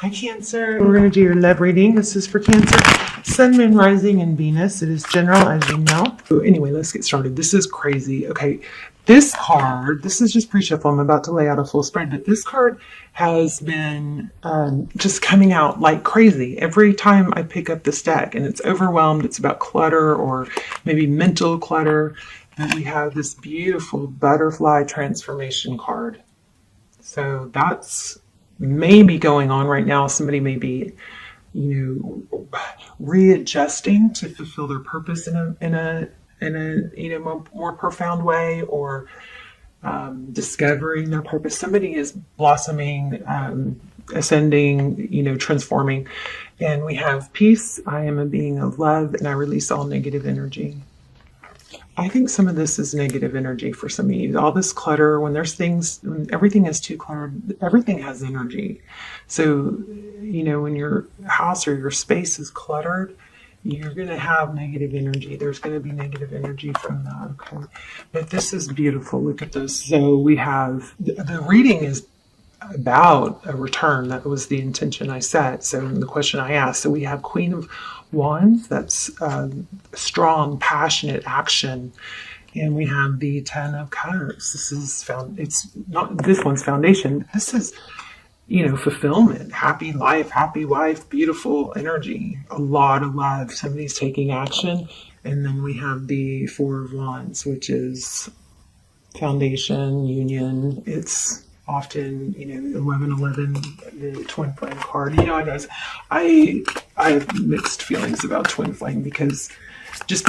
Hi, Cancer. We're going to do your love reading. This is for Cancer, Sun, Moon, Rising, and Venus. It is general, as you know. So anyway, let's get started. This is crazy. Okay, this card, this is just pre-shuffle. I'm about to lay out a full spread, but this card has been just coming out like crazy every time I pick up this deck, and it's overwhelmed. It's about clutter or maybe mental clutter. And we have this beautiful butterfly transformation card. So that's maybe going on right now. Somebody may be, readjusting to fulfill their purpose in a more profound way, or discovering their purpose. Somebody is blossoming, ascending, transforming. And we have peace. I am a being of love, and I release all negative energy. I think some of this is negative energy for some of you. All this clutter, when everything is too cluttered, everything has energy. So, when your house or your space is cluttered, you're going to have negative energy. There's going to be negative energy from that. Okay. But this is beautiful. Look at this. So we have, the reading is about a return. That was the intention I set. So the question I asked. So we have Queen of Wands. That's strong, passionate action. And we have the Ten of Cups. It's not this one's foundation. This is, fulfillment, happy life, happy wife, beautiful energy, a lot of love. Somebody's taking action. And then we have the Four of Wands, which is foundation, union. It's often, 1111, the twin flame card. I have mixed feelings about twin flame because it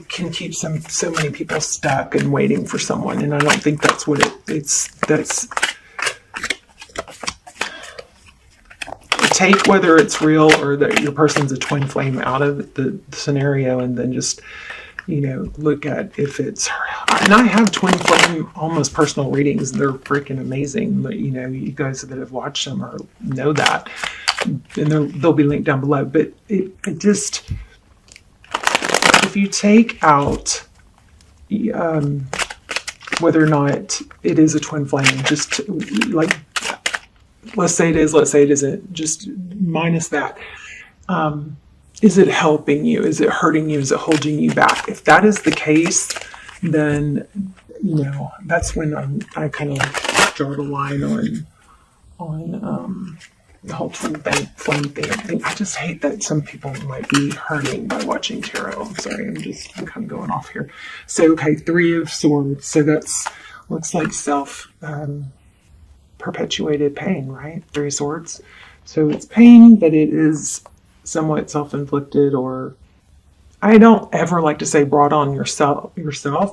can keep so many people stuck and waiting for someone, and I don't think that's what take whether it's real or that your person's a twin flame out of the scenario, and then just look at if it's her. And I have twin flame almost personal readings. They're freaking amazing. But you guys that have watched them or know that, and they'll be linked down below. But it just, if you take out whether or not it is a twin flame, just like, let's say it is, let's say it isn't, just minus that. Is it helping you? Is it hurting you? Is it holding you back? If that is the case, then, that's when I kind of draw the line on the whole twin flame thing. I just hate that some people might be hurting by watching tarot. I'm sorry, I'm kind of going off here. So, okay, Three of Swords. So that's looks like perpetuated pain, right? Three of Swords. So it's pain, but it is somewhat self-inflicted, or I don't ever like to say brought on yourself,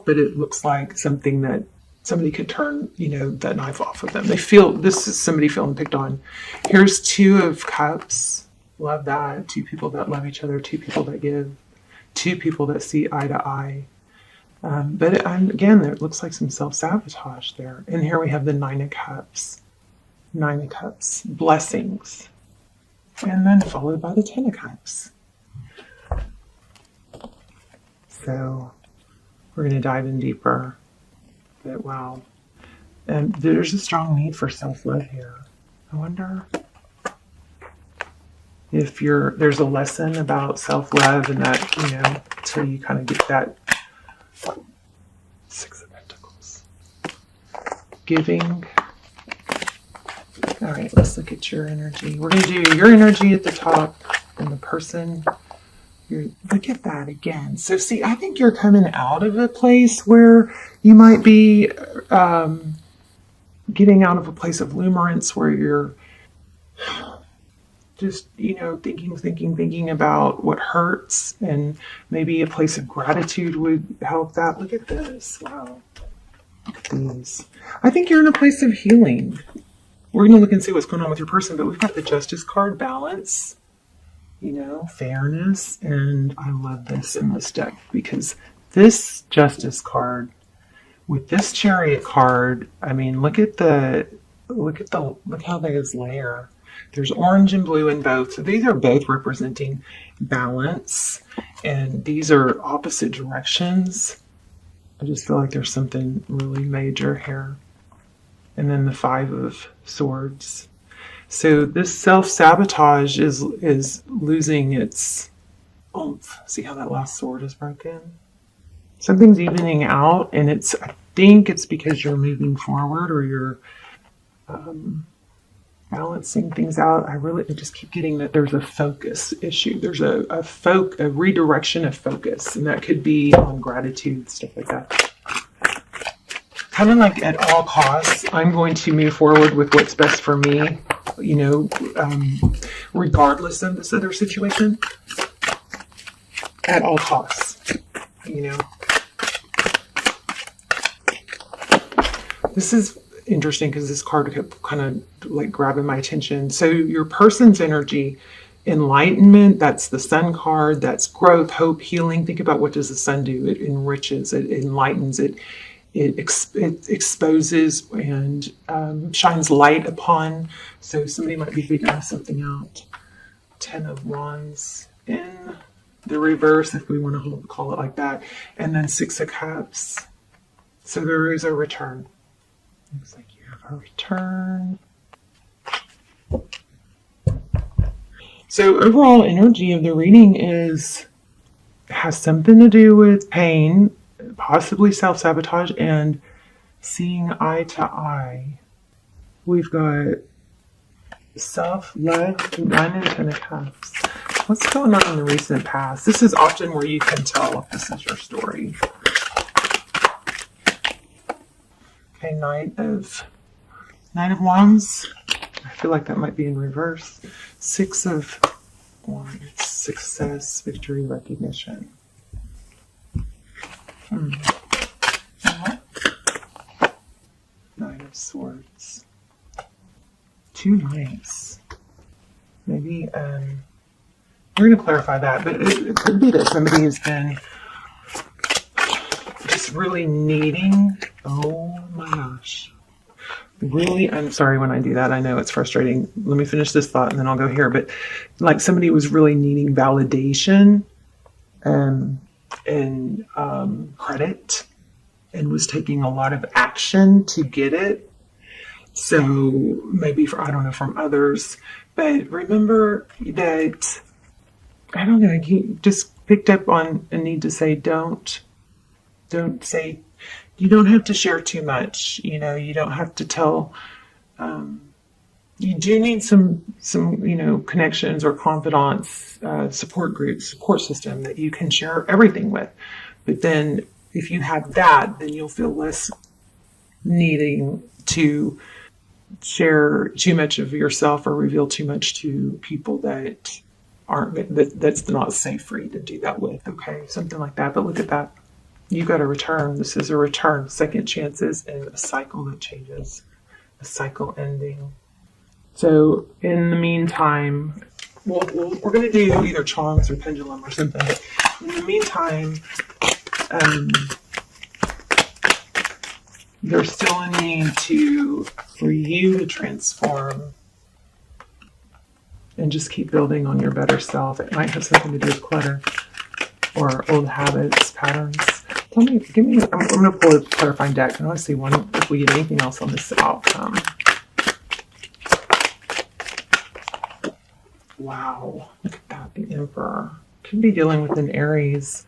but it looks like something that somebody could turn, that knife off of them. This is somebody feeling picked on. Here's Two of Cups. Love that. Two people that love each other, two people that give, two people that see eye to eye. But again, there looks like some self-sabotage there. And here we have the Nine of Cups. Nine of Cups. Blessings. And then followed by the Ten of Cups. So we're going to dive in deeper. But wow. And there's a strong need for self-love here. I wonder if there's a lesson about self-love, and that, until you kind of get that Six of Pentacles. Giving. All right, let's look at your energy. We're going to do your energy at the top and the person. Look at that again. So see, I think you're coming out of a place where you might be getting out of a place of luminance, where you're just, thinking about what hurts, and maybe a place of gratitude would help that. Look at this. Wow. Look at these. I think you're in a place of healing. We're going to look and see what's going on with your person, but we've got the Justice card, balance, fairness, and I love this in this deck, because this Justice card with this Chariot card, I mean, look how there's layer. There's orange and blue in both. So these are both representing balance, and these are opposite directions. I just feel like there's something really major here. And then the Five of Swords. So this self-sabotage is losing its oomph. See how that last sword is broken? Something's evening out, and I think it's because you're moving forward or you're balancing things out. I just keep getting that there's a focus issue. There's a redirection of focus, and that could be on gratitude, stuff like that. Kind of like at all costs, I'm going to move forward with what's best for me, regardless of this other situation. At all costs, This is interesting because this card kept kind of like grabbing my attention. So your person's energy, enlightenment, that's the sun card, that's growth, hope, healing. Think about what does the sun do? It enriches, it enlightens, it exposes and shines light upon. So somebody might be figuring something out. 10 of Wands in the reverse, if we want to call it like that. And then 6 of Cups. So there is a return. Looks like you have a return. So overall energy of the reading has something to do with pain, possibly self-sabotage, and seeing eye to eye. We've got self-love, 9 and 10 of Cups. What's going on in the recent past? This is often where you can tell if this is your story. Okay, Knight of Wands. I feel like that might be in reverse. 6 of Wands. Success, victory, recognition. Nine of Swords. 2 Knights. Maybe, we're going to clarify that, but it could be that somebody has been just really needing, oh my gosh. Really, I'm sorry when I do that. I know it's frustrating. Let me finish this thought and then I'll go here. But like somebody was really needing validation and credit and was taking a lot of action to get it. So maybe, from others. But remember that, I don't know, he just picked up on a need to say, don't say, you don't have to share too much. You don't have to tell, you do need some, connections or confidants, support groups, support system that you can share everything with. But then if you have that, then you'll feel less needing to share too much of yourself or reveal too much to people that's not safe for you to do that with. Okay, something like that. But look at that. You got a return. This is a return. Second chances and a cycle that changes. A cycle ending. So in the meantime, we're going to do either charms or pendulum or something. But in the meantime, there's still a need for you to transform and just keep building on your better self. It might have something to do with clutter or old habits, patterns. I'm going to pull a clarifying deck. I want to see if we get anything else on this outcome. Wow, look at that, the Emperor. Could be dealing with an Aries,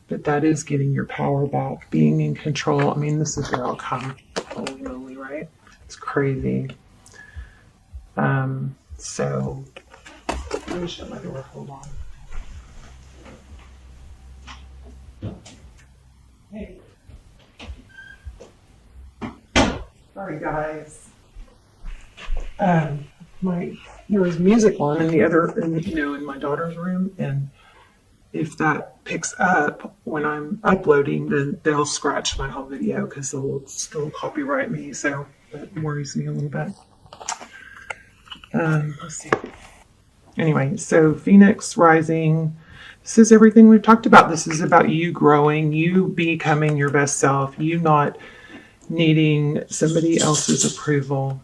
but that is getting your power back, being in control. I mean, this is your outcome. Holy moly, right? It's crazy. So, let me shut my door. Hold on. Hey. Sorry, guys. There was music on in my daughter's room, and if that picks up when I'm uploading, then they'll scratch my whole video because they'll still copyright me. So that worries me a little bit. Let's see. Anyway, so Phoenix rising. This is everything we've talked about. This is about you growing, you becoming your best self, you not needing somebody else's approval.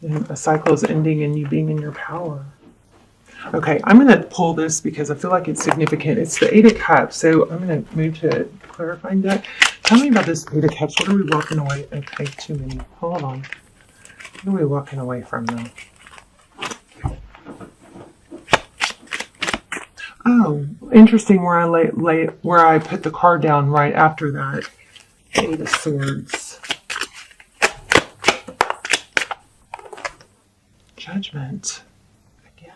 And a cycle is ending and you being in your power. Okay, I'm going to pull this because I feel like it's significant. It's the 8 of Cups. So I'm going to move to clarifying deck. Tell me about this Eight of Cups. What are we walking away? Okay, too many. Hold on. What are we walking away from now? Oh, interesting. Where I put the card down right after that. Eight of Swords. Judgment. Again.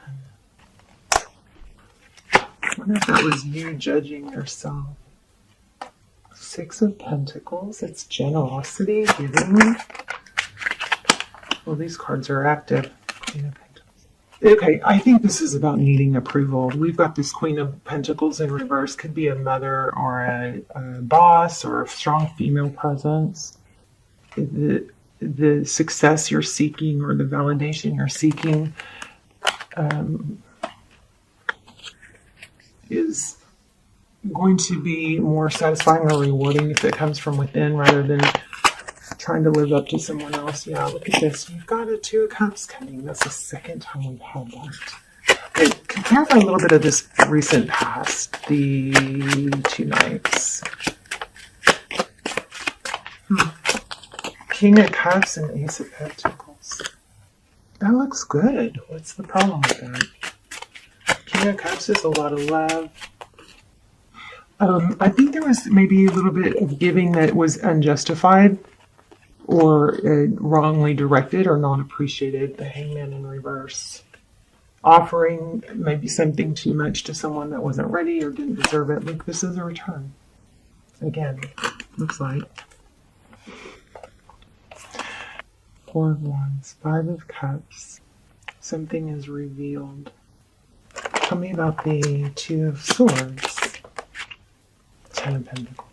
I wonder if that was you judging yourself. Six of Pentacles. It's generosity, giving. Well, these cards are active. Queen of Pentacles. Okay, I think this is about needing approval. We've got this Queen of Pentacles in reverse. Could be a mother or a boss or a strong female presence. The success you're seeking or the validation you're seeking is going to be more satisfying or rewarding if it comes from within rather than trying to live up to someone else. Yeah, look at this. You've got a Two of Cups coming. That's the second time we've had that. Okay, clarify a little bit of this recent past. The Two Knights. King of Cups and Ace of Pentacles. That looks good. What's the problem with that? King of Cups is a lot of love. I think there was maybe a little bit of giving that was unjustified or wrongly directed or not appreciated. The Hangman in reverse. Offering maybe something too much to someone that wasn't ready or didn't deserve it. Look, this is a return. Again, looks like. Four of Wands, Five of Cups. Something is revealed. Tell me about the Two of Swords. Ten of Pentacles.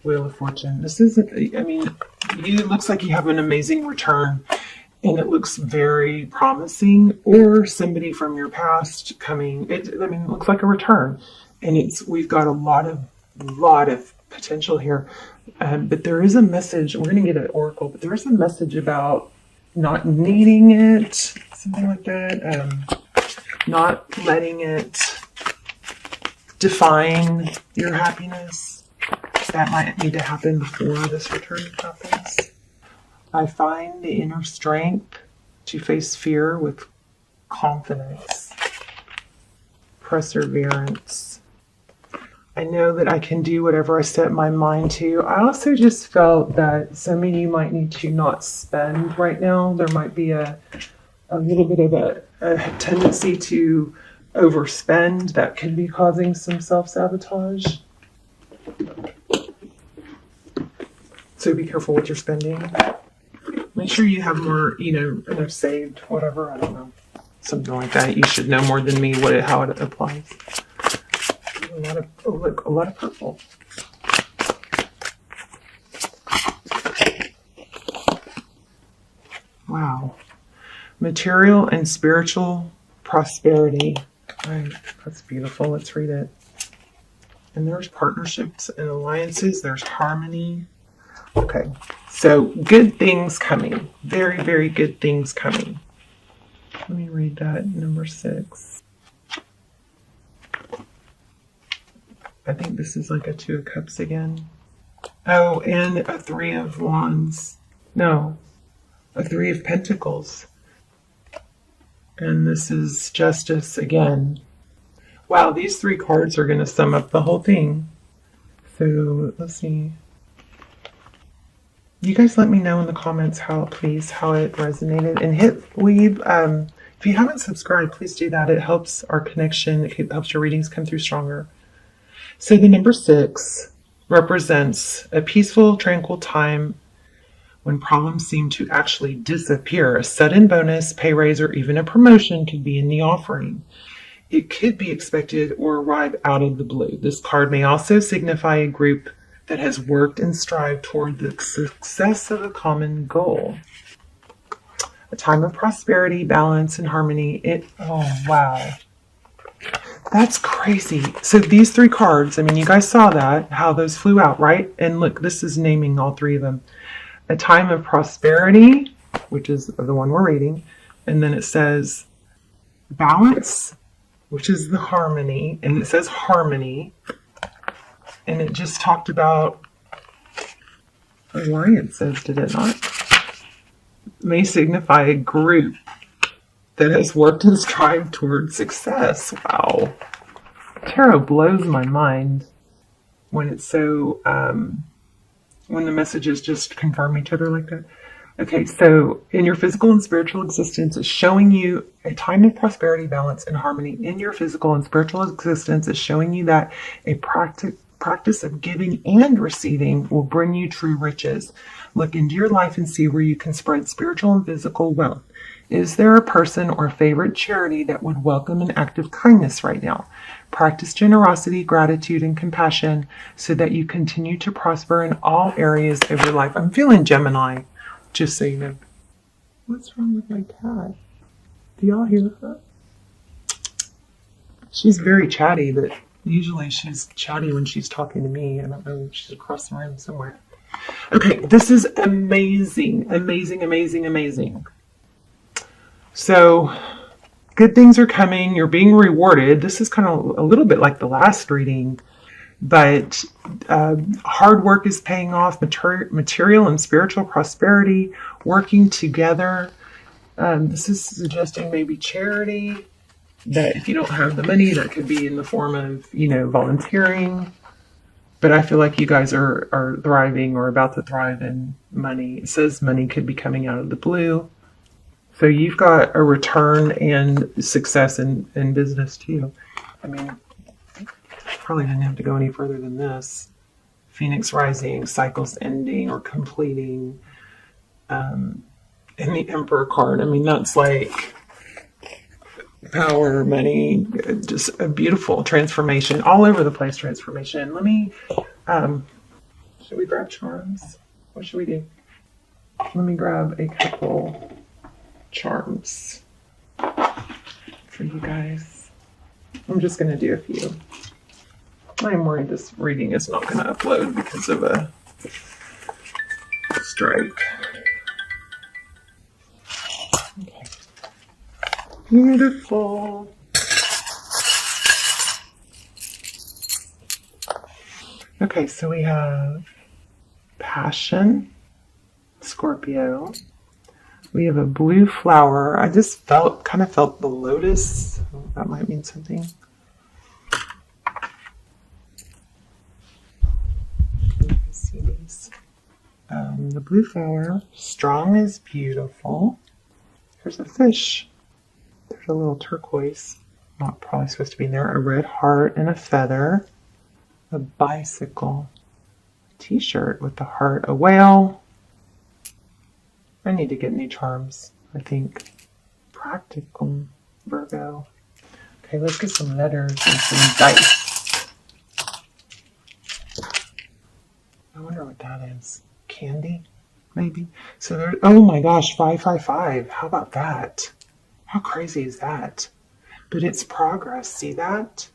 Wheel of Fortune. This isn't, I mean, it looks like you have an amazing return and it looks very promising, or somebody from your past coming. It looks like a return, and we've got a lot of potential here. But there is a message. We're going to get an oracle, but there is a message about not needing it, something like that. Not letting it define your happiness. That might need to happen before this return happens. I find the inner strength to face fear with confidence, perseverance. I know that I can do whatever I set my mind to. I also just felt that some of you might need to not spend right now. There might be a little bit of a tendency to overspend that could be causing some self-sabotage. So be careful what you're spending. Make sure you have more, enough saved, whatever, I don't know. Something like that. You should know more than me how it applies. A lot of purple. Wow. Material and spiritual prosperity. All right, that's beautiful. Let's read it. And there's partnerships and alliances. There's harmony. Okay, so good things coming. Very, very good things coming. Let me read that. Number 6. I think this is like a Two of Cups again. Oh, and a Three of Wands. No, a Three of Pentacles. And this is Justice again. Wow, these 3 cards are going to sum up the whole thing. So let's see. You guys let me know in the comments how it resonated. And hit leave. If you haven't subscribed, please do that. It helps our connection. It helps your readings come through stronger. So the number 6 represents a peaceful, tranquil time when problems seem to actually disappear. A sudden bonus, pay raise, or even a promotion could be in the offering. It could be expected or arrive out of the blue. This card may also signify a group that has worked and strived toward the success of a common goal. A time of prosperity, balance, and harmony. Oh, wow. That's crazy. So these 3 cards, you guys saw that, how those flew out, right? And look, this is naming all 3 of them. A time of prosperity, which is the one we're reading. And then it says balance, which is the harmony. And it says harmony. And it just talked about alliances, did it not? May signify a group that has worked and strived towards success. Wow. Tarot blows my mind when it's so, when the messages just confirm each other like that. Okay, so in your physical and spiritual existence, it's showing you a time of prosperity, balance, and harmony. In your physical and spiritual existence, it's showing you that a practice of giving and receiving will bring you true riches. Look into your life and see where you can spread spiritual and physical wealth. Is there a person or favorite charity that would welcome an act of kindness right now? Practice generosity, gratitude, and compassion so that you continue to prosper in all areas of your life. I'm feeling Gemini, just so you know. What's wrong with my cat? Do y'all hear her? She's very chatty, but usually she's chatty when she's talking to me. I don't know, she's across the room somewhere. Okay, this is amazing, amazing, amazing, amazing. So, good things are coming. You're being rewarded. This is kind of a little bit like the last reading, but hard work is paying off. Material and spiritual prosperity, working together. This is suggesting maybe charity. That if you don't have the money, that could be in the form of, volunteering. But I feel like you guys are thriving or about to thrive in money. It says money could be coming out of the blue. So you've got a return and success in business too. I mean, probably didn't have to go any further than this. Phoenix rising, cycles ending or completing. And the Emperor card. I mean, that's like power, money, just a beautiful transformation, all over the place transformation. Let me, should we grab charms? What should we do? Let me grab a couple charms for you guys. I'm just going to do a few. I'm worried this reading is not going to upload because of a strike. Okay. Beautiful. Okay, so we have Passion, Scorpio. We have a blue flower. I just kind of felt the lotus. That might mean something. See these. The blue flower, strong is beautiful. Here's a fish. There's a little turquoise. Not probably supposed to be in there. A red heart and a feather. A bicycle. A t-shirt with the heart. A whale. I need to get new charms, I think. Practical, Virgo. Okay, let's get some letters and some dice. I wonder what that is. Candy, maybe? So there, oh my gosh, 555. How about that? How crazy is that? But it's progress, see that?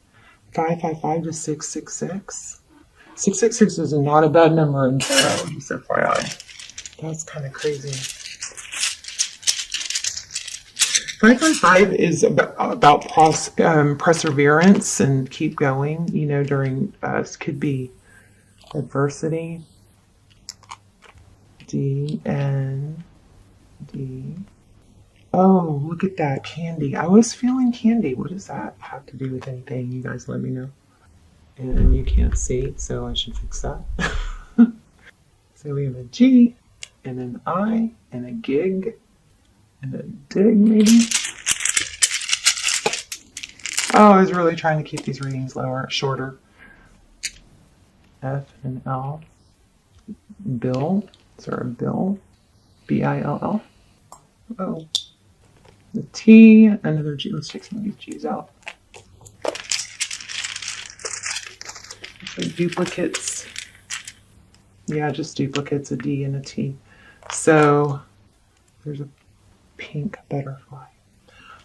555 to 666. 666 is not a bad number in tarot, just FYI. That's kind of crazy. 555 is about perseverance and keep going, during, could be adversity. D-N-D. Oh, look at that, candy. I was feeling candy. What does that have to do with anything? You guys let me know. And you can't see, so I should fix that. So we have a G, and an I, and a gig, and a dig, maybe? Oh, I was really trying to keep these readings shorter. F and L. Bill. Is there a bill? B-I-L-L. Oh. The T, another G. Let's take some of these G's out. So duplicates. Yeah, just duplicates, a D and a T. So there's a pink butterfly.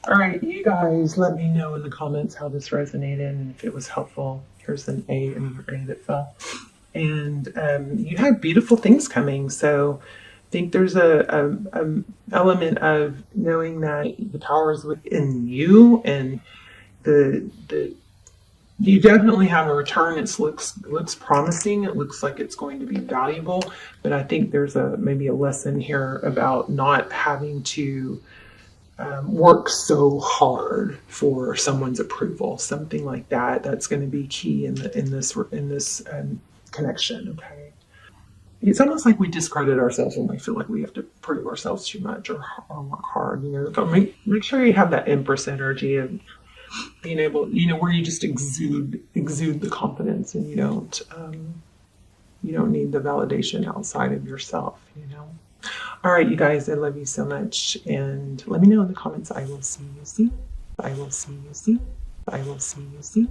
All right, you guys, let me know in the comments how this resonated and if it was helpful. Here's an A, another A that fell. And you have beautiful things coming. So I think there's a element of knowing that the power is within you and the You definitely have a return. It looks promising. It looks like it's going to be valuable, but I think there's a maybe a lesson here about not having to work so hard for someone's approval. Something like that. That's going to be key in this connection. Okay. It's almost like we discredit ourselves when we feel like we have to prove ourselves too much or work hard. So make sure you have that Empress energy of being able, where you just exude the confidence, and you don't need the validation outside of yourself. All right, you guys, I love you so much, and let me know in the comments. I will see you soon. I will see you soon. I will see you soon.